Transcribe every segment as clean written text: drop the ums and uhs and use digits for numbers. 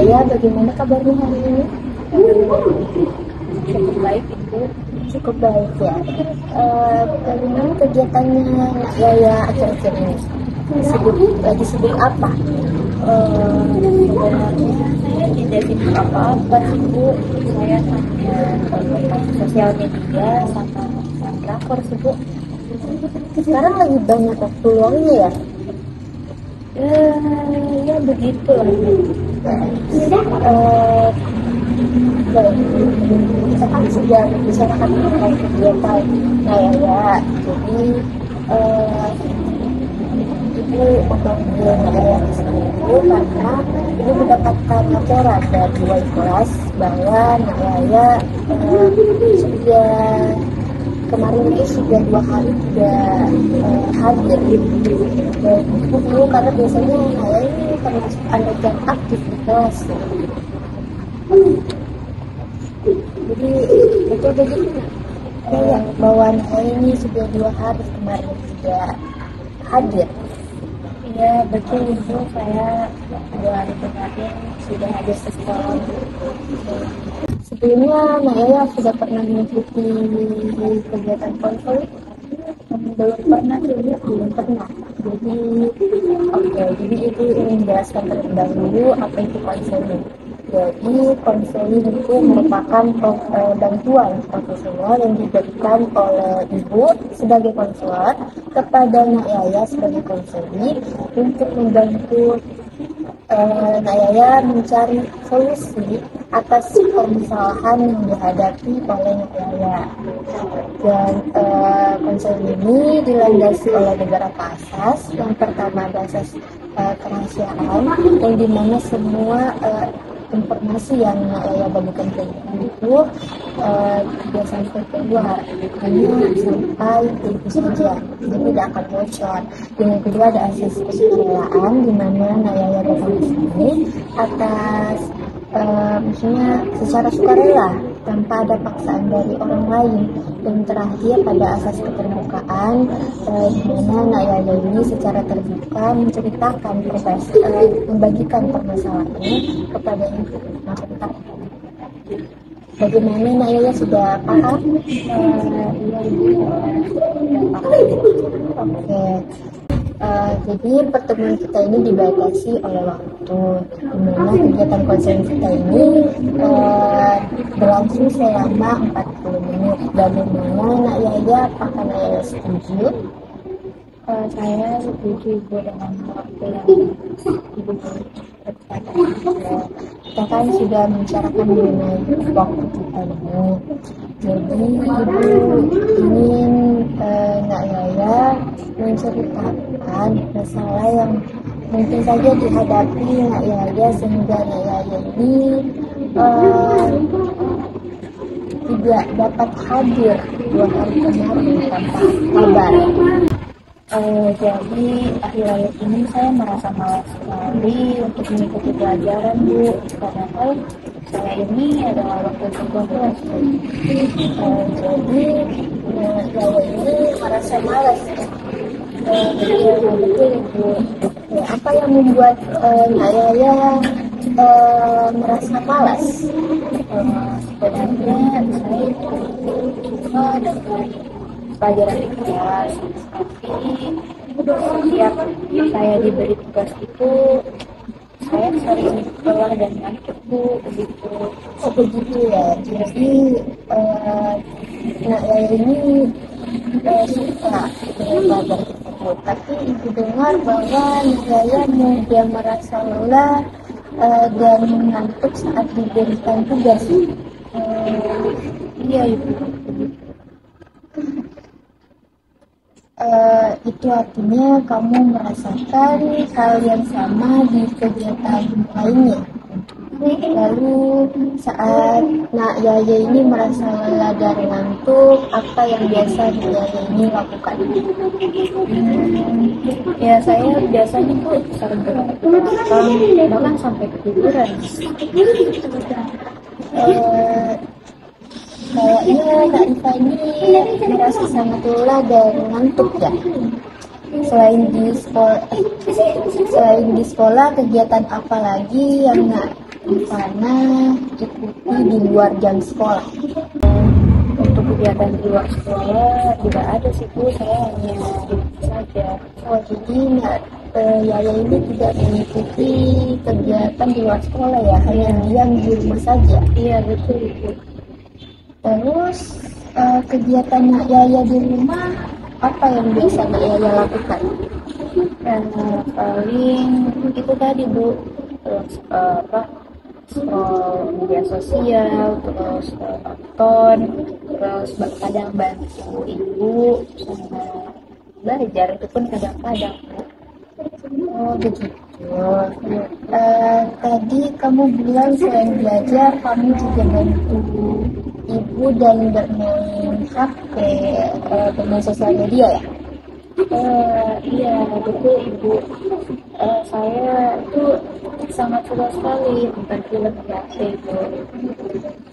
Yaya, bagaimana kabarnya hari ini? Cukup baik itu. Cukup baik ya. Bagaimana kegiatannya Nak Yaya akhir-akhir ini? Lagi sibuk apa? Sebenarnya saya tidak sibuk apa-apa sih Bu. Saya hanya sosial media sama drakor sih Bu. Sekarang lagi banyak waktu luangnya ya? Ya begitu lah. Baik, kita kan sudah membicarakan mengenai kegiatan Yaya. Jadi Ibu memanggil Yaya ke sini karena Ibu mendapatkan laporan dari wali kelas bahwa Yaya sudah kemarin itu sudah 2 hari tidak hadir. Dan Ibu bingung karena biasanya Yaya ini termasuk anak yang aktif di kelas. Jadi betul begitu bahwa Yaya ini sudah 2 hari kemarin tidak hadir. Ya betul Ibu, saya 2 hari kemarin sudah hadir ke sekolah. Sebelumnya Yaya sudah pernah mengikuti kegiatan konseling? Belum pernah sih Bu. Belum pernah. Jadi Ibu ingin menjelaskan terlebih dahulu apa itu konseling. Jadi konseling itu merupakan bantuan profesional yang diberikan oleh Ibu sebagai konselor kepada Nak Yaya sebagai konseling untuk membantu Nak Yaya mencari solusi atas permasalahan yang dihadapi oleh Nak Yaya. Dan konseling ini dilandasi oleh beberapa asas. Yang pertama ada asas kerahasiaan, yang dimana semua informasi yang Yaya bagikan ke Ibu tidak sampai keluar, hanya sampai Ibu saja, jadi tidak akan bocor. Dan yang kedua ada asas kesusilaan, di mana Yaya datang ke sini atas maksudnya secara sukarela tanpa ada paksaan dari orang lain. Dan terakhir pada asas keterbukaan, di mana Yaya ini secara terbuka menceritakan membagikan permasalahannya kepada Ibu. Nah, tentang bagaimana Yaya sudah paham? Iya Ibu, sudah paham. Oke. Jadi pertemuan kita ini dibatasi oleh waktu, dimana kegiatan konseling kita ini berlangsung selama 40 menit. Bagaimana Nak Yaya, apakah Nak Yaya setuju? Saya setuju Ibu dengan waktu yang Ibu berikan. Kita kan sudah membicarakan mengenai waktu kita ini. Jadi Ibu ingin Nak Yaya menceritakan masalah yang mungkin saja dihadapi Nak Yaya sehingga Nak Yaya ini tidak dapat hadir 2 hari kemarin tanpa kabar. Jadi akhir-akhir ini saya merasa malas sekali untuk mengikuti pelajaran Bu, padahal saya ini adalah waktu bertugas. Jadi Yaya ini merasa malas. Betul Ibu. Apa yang membuat Nak Yaya merasa malas? Sebenarnya saya suka dengan pelajaran di kelas, tapi setiap saya diberi tugas itu saya sering lelah dan ngantuk Bu, begitu. Oh begitu ya. Jadi Nak Yaya ini suka dengan pelajaran tersebut, tapi Ibu dengar bahwa Nak Yaya mudah merasa lelah dan ngantuk saat diberikan tugas. Iya Ibu. Itu artinya kamu merasakan hal yang sama di kegiatan lainnya. Lalu saat Nak Yaya ini merasa lelah dan ngantuk, apa yang biasa Nak Yaya ini lakukan? Ya saya biasanya tuh sering belakang, bahkan sampai ketiduran. Kayaknya Kak Iva ini merasa sangat lelah dan ngantuk ya. Selain di sekolah kegiatan apa lagi yang Nak karena ikuti di luar jam sekolah. Untuk kegiatan di luar sekolah tidak ada sih Bu, saya hanya di rumah saja. Oh, jadi Yaya ini tidak mengikuti kegiatan di luar sekolah ya, hanya diam di rumah saja. Iya betul Bu. Terus kegiatan Yaya di rumah apa yang biasa Yaya lakukan? Paling itu tadi Bu, terus scroll media sosial, terus nonton, terus kadang bantu ibu sama belajar, itu pun kadang-kadang Bu. Oh begitu. Tadi kamu bilang selain belajar kamu juga bantu ibu dan bermain HP, bermain sosial media ya? Iya betul Ibu. Saya tuh sangat suka sekali nonton film di HP Ibu.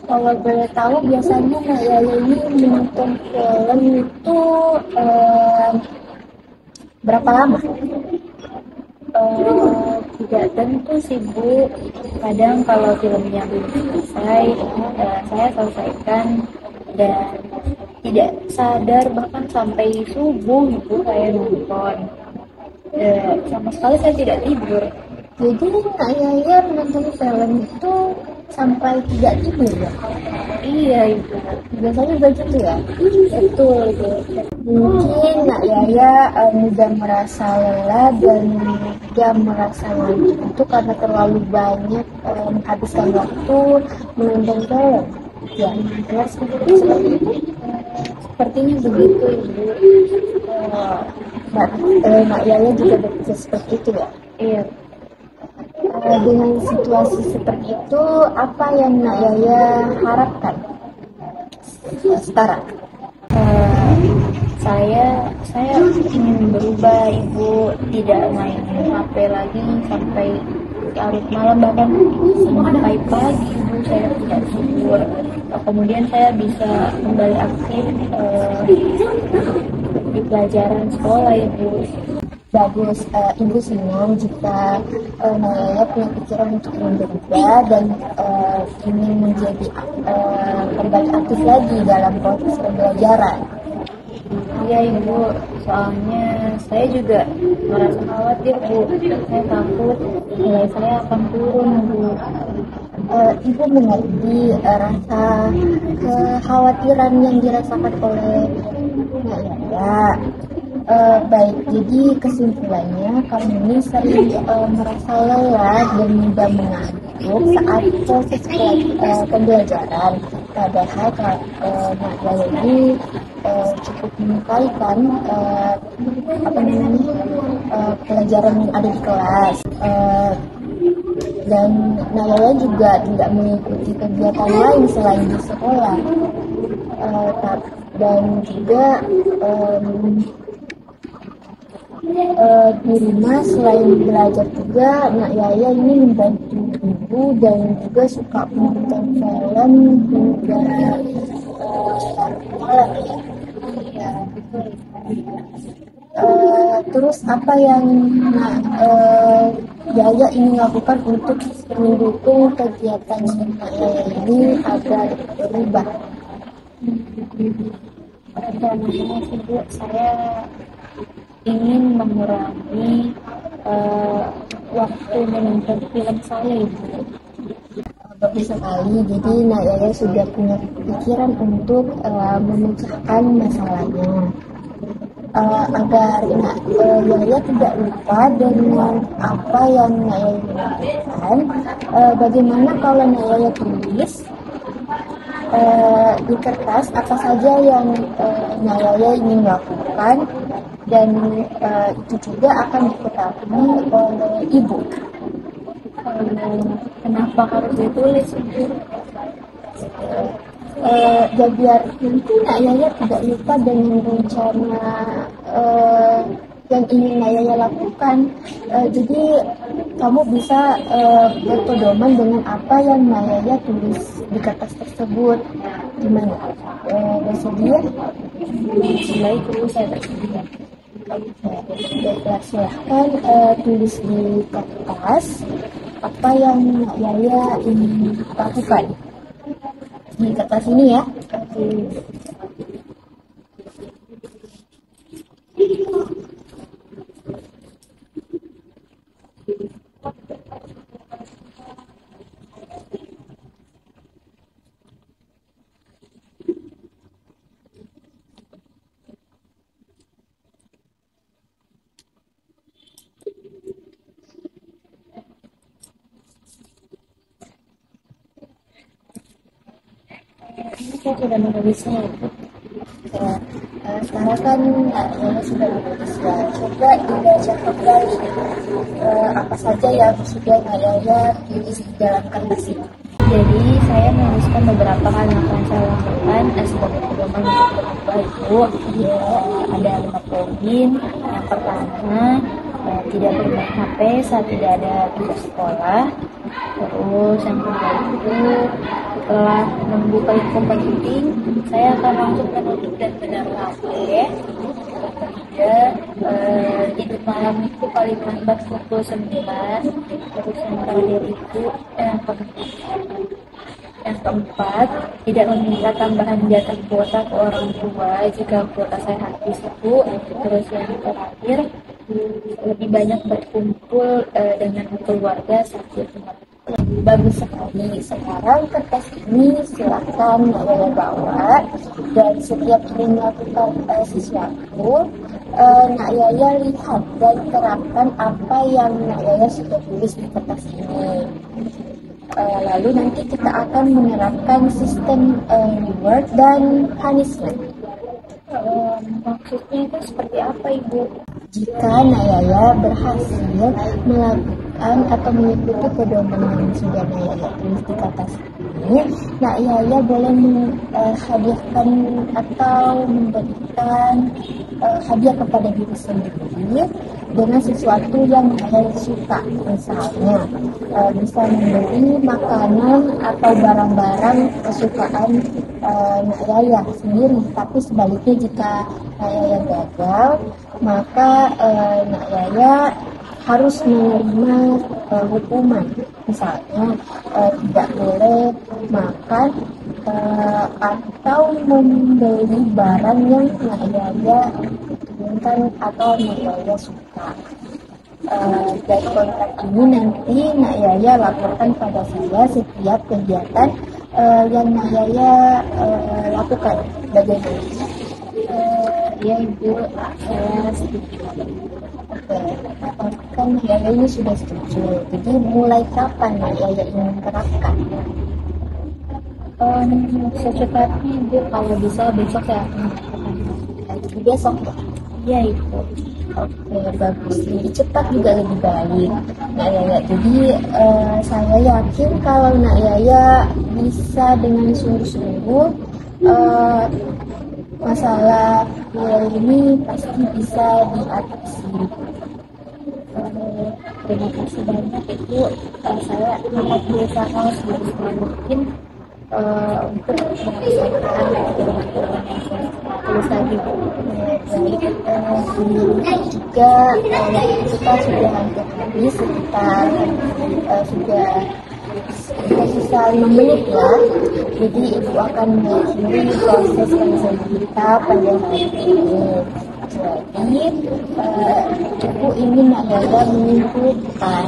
Kalau boleh tahu biasanya Yaya ini menonton film itu berapa lama? Tidak tentu sih Bu. Kadang kalau filmnya belum selesai, saya selesaikan dan tidak sadar bahkan sampai subuh Ibu saya nonton. Sama sekali saya tidak tidur. Jadi Yaya menonton film itu sampai tidak tidur ya? Iya Ibu. Biasanya begitu ya? Betul Ibu. Mungkin Yaya mudah merasa lelah dan mudah merasa ngantuk itu karena terlalu banyak menghabiskan waktu menonton film. Ya, benar seperti itu. Sepertinya begitu Ibu. Mak Yaya juga berpikir seperti itu ya? Iya. Dengan situasi seperti itu, apa yang Nak Yaya harapkan? Setara. Saya ingin berubah Ibu, tidak main HP lagi sampai larut malam, bahkan sampai pagi Ibu saya tidak tidur. Kemudian saya bisa kembali aktif di pelajaran sekolah Ibu. Bagus, Ibu senang jika Yaya punya pikiran untuk ingin berubah dan ingin menjadi kembali aktif lagi dalam proses pembelajaran. Iya Ibu, soalnya saya juga merasa khawatir Bu. Saya takut nilai saya akan turun Bu. Ibu mengerti rasa kekhawatiran yang dirasakan oleh Nak Yaya. Baik, jadi kesimpulannya kamu ini sering merasa lelah dan mudah mengantuk saat proses pembelajaran. Padahal Nak Yaya ini cukup menyukai kan pelajaran yang ada di kelas. Dan Nak Yaya juga tidak mengikuti kegiatan lain selain di sekolah. Dan juga di rumah selain belajar juga Nak Yaya ini membantu ibu dan juga suka menonton film hingga malam ya. Terus apa yang Yaya ingin lakukan untuk mendukung kegiatan Nak Yaya ini agar berubah? Pertama-tama sih Bu, saya ingin mengurangi waktu menonton film saya Ibu. Bagus sekali, jadi Nak Yaya sudah punya pikiran untuk memecahkan masalahnya agar Nak Yaya tidak lupa dengan apa yang Nak Yaya lakukan. Bagaimana kalau Nak Yaya tulis di kertas apa saja yang Nak Yaya ingin lakukan, dan itu juga akan diketahui oleh ibu. Kenapa harus ditulis Ibu? Ya biar nanti Nak Yaya tidak lupa dengan rencana yang ingin Nak Yaya lakukan. Jadi kamu bisa berpedoman dengan apa yang Nak Yaya tulis di kertas tersebut. Gimana? Bersedia? Baik Bu, saya bersedia. Baiklah, silahkan tulis di kertas apa yang Yaya ingin lakukan di kertas ini ya. Ini saya sudah menulisnya. Ya, sekarang kan Yaya sudah menulis ya. Coba dibaca kembali apa saja yang sudah Yaya tulis di dalam kertas ini. Jadi saya menuliskan beberapa hal yang akan saya lakukan sebagai pedoman untuk berubah itu. Ada 5 poin. Yang pertama, tidak bermain HP saat tidak ada tugas sekolah. Terus yang kedua itu, setelah membuka info penting, saya akan langsung menutup dan menaruh HP. Ketiga, tidur malam itu paling lambat pukul 9. Terus yang terakhir itu yang keempat, tidak meminta tambahan jatah kuota ke orang tua jika kuota saya habis itu. Terus yang terakhir, lebih banyak berkumpul dengan keluarga saat di rumah. Bagus sekali. Sekarang kertas ini silakan Yaya bawa, dan setiap ingin melakukan sesuatu, Nak Yaya lihat dan terapkan apa yang Nak Yaya sudah tulis di kertas ini. Lalu nanti kita akan menerapkan sistem reward dan punishment. Maksudnya itu seperti apa, Ibu? Jika Nak Yaya berhasil melakukan atau mengikuti pedoman yang sudah Nak Yaya tulis di kertas ini, Nak Yaya boleh menghadiahkan atau memberikan hadiah kepada diri sendiri dengan sesuatu yang Nak Yaya suka. Misalnya bisa membeli makanan atau barang-barang kesukaan Nak Yaya sendiri. Tapi sebaliknya, jika Nak Yaya gagal, maka Nak Yaya harus menerima hukuman. Misalnya tidak boleh makan atau membeli barang yang Nak Yaya inginkan atau Nak Yaya suka. Dari kontrak ini nanti Nak Yaya laporkan pada saya setiap kegiatan yang Nak Yaya lakukan. Bagaimana? Ya, Ibu, saya setuju. Kan Yaya ini sudah setuju. Jadi mulai kapan Nak Yaya ingin terapkan? Secepatnya, Ibu, kalau bisa besok ya akan melakukan. Besok ya? Iya, Ibu. Oke, bagus. Lebih cepat juga lebih baik. Nak Yaya, jadi saya yakin kalau Nak Yaya bisa dengan sungguh-sungguh, masalah nilai ini pasti bisa diatasi. Terima kasih banyak, Ibu. Saya akan berusaha sebisa mungkin untuk menyelesaikan pedoman-pedoman yang saya tulis tadi, Bu. Juga kita sudah hampir habis, sekitar sudah sisa 5 menit ya. Jadi Ibu akan mengakhiri proses kajian kita pada hari ini. Jadi Ibu ingin Nak Yaya menyimpulkan.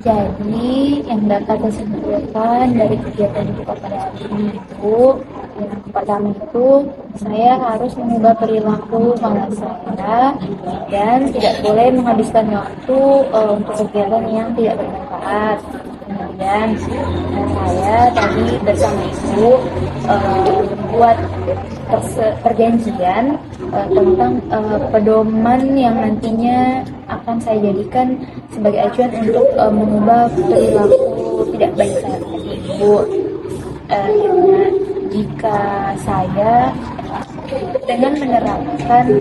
Jadi yang dapat saya simpulkan dari kegiatan kita pada hari ini itu, yang pertama itu saya harus mengubah perilaku malas saya dan tidak boleh menghabiskan waktu untuk kegiatan yang tidak bermanfaat. Kemudian saya tadi bersama Ibu membuat perjanjian tentang pedoman yang nantinya akan saya jadikan sebagai acuan untuk mengubah perilaku tidak baik saya tadi, Ibu. Jika saya dengan menerapkan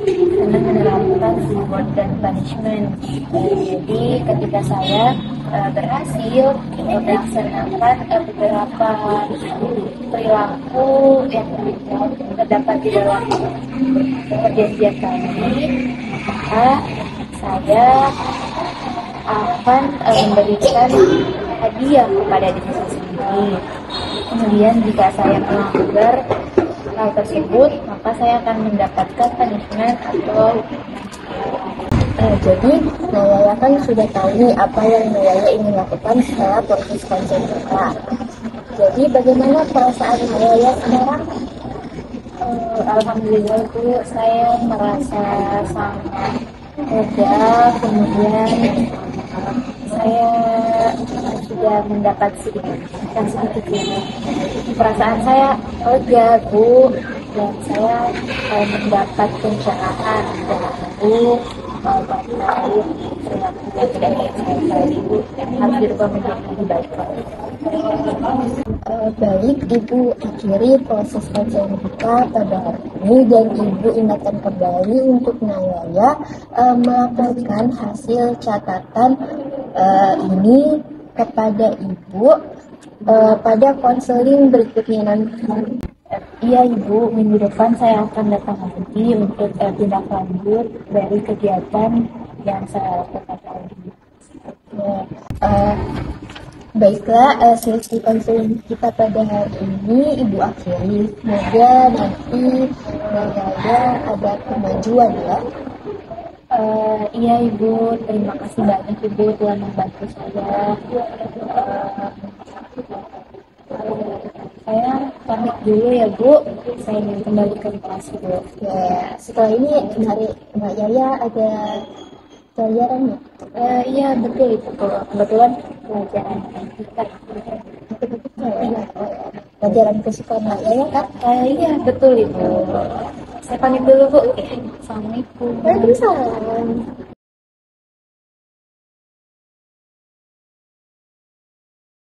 reward dan punishment, jadi ketika saya berhasil melaksanakan beberapa perilaku yang terdapat di dalam perjanjian tadi, maka saya akan memberikan hadiah kepada diri saya sendiri. Kemudian jika saya melanggar hal tersebut, maka saya akan mendapatkan punishment atau Jadi Nayaya kan sudah tahu nih apa yang Nayaya ingin lakukan setelah proses konser kita. Jadi bagaimana perasaan Nayaya sekarang? Alhamdulillah Bu, saya merasa sangat lega. Kemudian saya sudah mendapat sedikit ini. Perasaan saya lega Bu, dan saya mendapat pencerahan baru terkait perilaku yang tidak baik saya Ibu harus dirubah menjadi lebih baik lagi. Baik, Ibu akhiri proses konseling kita pada hari ini dan Ibu ingatkan kembali untuk Nayaya melaporkan hasil catatan ini kepada Ibu pada konseling berikutnya nanti. Iya Ibu, minggu depan saya akan datang lagi untuk tindak lanjut dari kegiatan yang saya lakukan tadi. Baiklah, sesi konseling kita pada hari ini Ibu akhiri. Semoga nanti Nayaya ada kemajuan ya. Iya Ibu, terima kasih banyak Ibu telah membantu saya. Saya pamit dulu ya Bu, saya ingin kembali ke kelas Bu. Ya, setelah ini hari Nayaya ada pelajaran ya? Iya betul itu Bu, kebetulan pelajaran kita. Pelajaran kesukaan Nayaya kan? Iya betul Ibu. Saya pamit dulu Bu. Assalamualaikum. Waalaikumsalam.